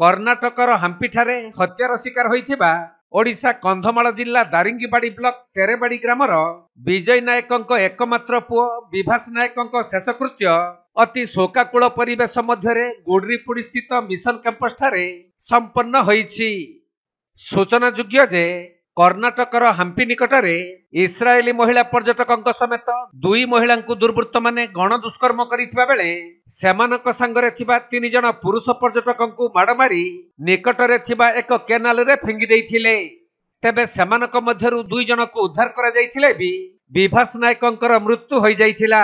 कर्णाटकर हाम्पीठारे हत्यार शिकार होइथिबा ओडिशा कंधमाल जिल्ला दारिंगीबाड़ी ब्लॉक तेरेबाड़ी ग्रामर विजय नायकंक एकमात्र पुओ विभास नायकंक शेषकृत्य अति शोकाकूल परिवेश मध्यरे गुडरीपुड़ी स्थित मिशन कैंपस ठारे संपन्न होइछि। सूचनायोग्य जे कर्णाटकर हाम्पी निकटरे इस्राएली महिला पर्यटकंक समेत दुई महिला दुर्वृत्त माने गण दुष्कर्म करिथिबा बेले सेमानक संगरे थिबा 3 जन पुरुष पर्यटकंकु माड़ मारी निकटरे थिबा एक केनाल रे फेंगी देइथिले। तेबे सेमानक मध्यरु 2 जनक उद्धार करा जाइथिले भी विभास नायकंकर मृत्यु होई जाइथिला।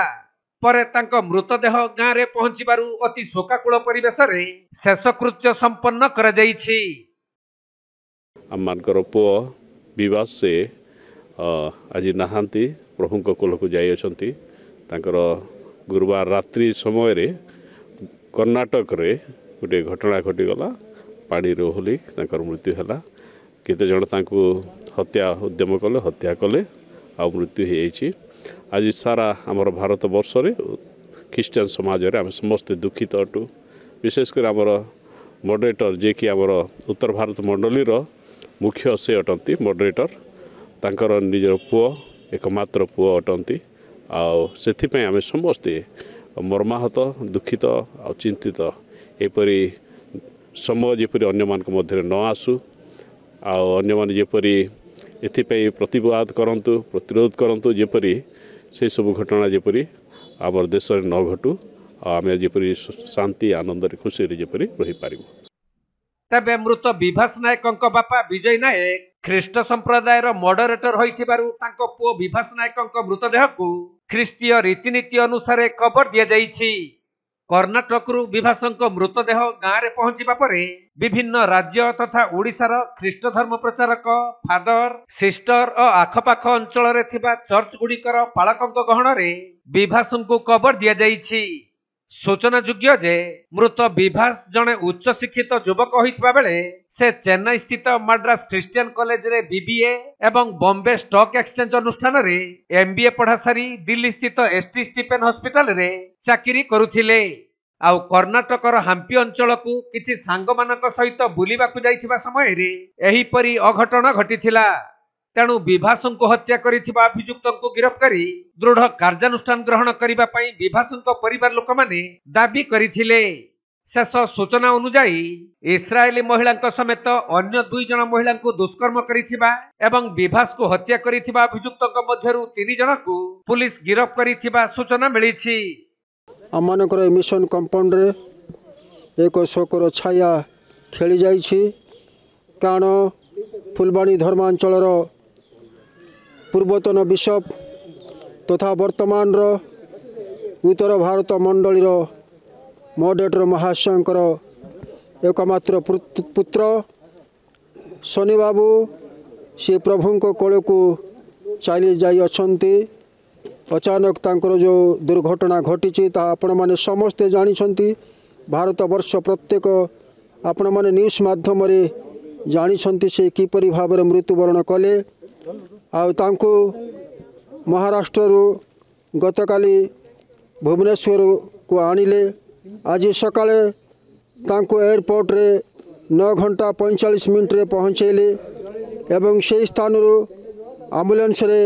परे तांक मृतदेह गाँ रे पहुंचिबारु अति शोकाकूल परिवेश रे शेषकृत्य संपन्न करा जाइछि। आमर पुओ विवास से आज नहांती प्रभु कोल को जाई अछंती। तांकर गुरुवार रात्रि समय रे कर्णाटक रे गोटे घटना घटीगला। पानी रोहली तांकर मृत्यु हैला। केते जण तांको हत्या उद्यम कले हत्या कले आ मृत्यु होई। आज सारा आमर भारत वर्ष रे ख्रीस्टान समाज रे आम समस्त दुखित अटू। विशेषकर आमर मॉडरेटर जे कि आमर उत्तर भारत मंडली रो मुख्य से अटंती मॉडरेटर तांकर निजर पुओ एकमात्र पुओ अटंती। आथिपाई आम समस्ते मर्माहत दुखित आ चिंतित एपरी समय जेपरी अन्य मानक मध्य न आसू अन्य मान जेपरी एथिपाई प्रतिवाद करंतु प्रतिरोध करंतु जेपरी से सब घटना जेपरी आमर देश में न घटू आम जेपरी शांति आनंद खुशी जेपरी रही पारिबु। तबे मृत विभास नायकंक बापा विजय नायक ख्रीष्ट संप्रदायर मॉडरेटर होइथिबारु तांको पुओ विभास नायकंक मृतदेह को ख्रीष्टीय रीतिनीति अनुसार कबर दिया जाइछि। कर्णाटकरू विभासंक मृतदेह गाँ रे पहुंचिबा परे विभिन्न राज्य तथा ओडिशार ख्रीष्ट धर्म प्रचारक फादर सिस्टर और आखपाख अंचल रे थिबा चर्च गुड़िकर पालकंक गहन रे विभासंकु कबर दिया जाइछि। सूचनायोग्य जे मृत विभास जने उच्च शिक्षित युवक होइथिबा बेले से चेन्नई स्थित मद्रास क्रिश्चियन कॉलेज रे बीबीए एवं बॉम्बे स्टॉक एक्सचेंज अनुष्ठान रे एमबीए पढ़ा सारी दिल्ली स्थित एसटी स्टीफेन हॉस्पिटल रे चाकरी करुथिले। आउ कर्णाटकर हाम्पी अंचल को किछि सांग मानक सहित बुलिबाकु जाइथिबा समय रे एही परी अघटन घटिथिला। तेणु विभासंको हत्या करिथिबा अभियुक्तंको गिरफ्त करी दृढ़ कार्यानुष्ठान ग्रहण करिबा पई विभासंको परिवार लोक माने दाबी करिथिले। शेष सूचना अनुसार इस्राएली महिला समेत अन्य 2 जन महिला दुष्कर्म करिथिबा एवं विभास को हत्या करिथिबा अभियुक्तंको मध्यरु 3 जनकु पुलिस गिरफ्त करिथिबा सूचना मिलिछि। आमानकर मिशन कंपाउंड रे एक शोकर छाया खेली जाइछि। कारण फुलबाणी धर्मांचल पूर्वतन बिशप तथा वर्तमान उत्तर भारत मंडली मॉडरेटर महाशयंकर एकमात्र पुत्र शनि बाबू से प्रभु कोल को चली जाई अछंती। अचानक तांकर जो दुर्घटना घटी आपण माने समस्ते जानी। भारत वर्ष प्रत्येक आपण माने न्यूज माध्यम रे जानी से किपरि भाव में मृत्युवरण कले। आउ महाराष्ट्र गतकाली भुवनेश्वर को आणिले। आज सकाले तांको एयरपोर्ट रे 9 घंटा 45 मिनट रे पहुँचेले एवं से स्थान आम्बुलेंस रे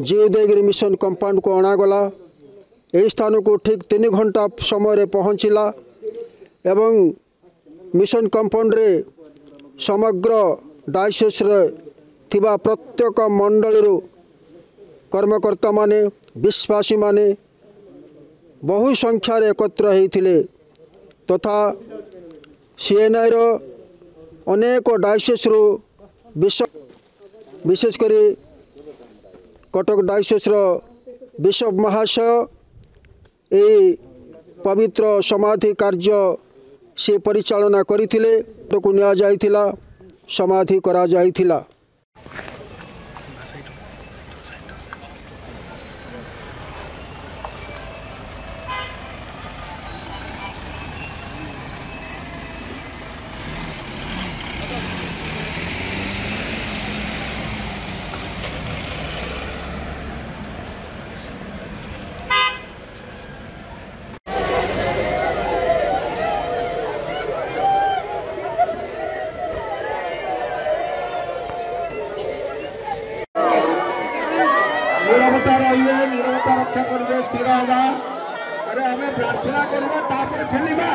जीवदेगिरी मिशन कंपाउंड को अणागला। यही स्थान को ठीक 3 घंटा समय रे पहुँचला एवं मिशन कंपाउंड रे समग्र डायसिस रे थिबा प्रत्येक मंडली कर्मकर्ता माने विश्वासी माने बहु संख्यार एकत्र होइथिले तथा सीएनआई रो अनेक डायसिस रो विशेषकर कटक डायसिस रो बिशप महाशय ए पवित्र समाधि कार्य से परिचालना करिथिले। को निया जाइथिला समाधि करा जाइथिला। नीरवता रहिए नीरवता रक्षा करेंगे स्थिर होगा अरे हमें प्रार्थना करवा तापर खेलिबा।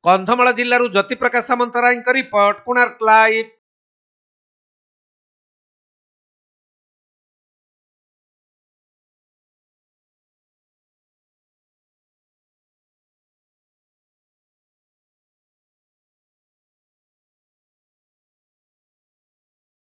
Kandhamal जिल्लारू Jyoti Prakash Samantaray report Konark live.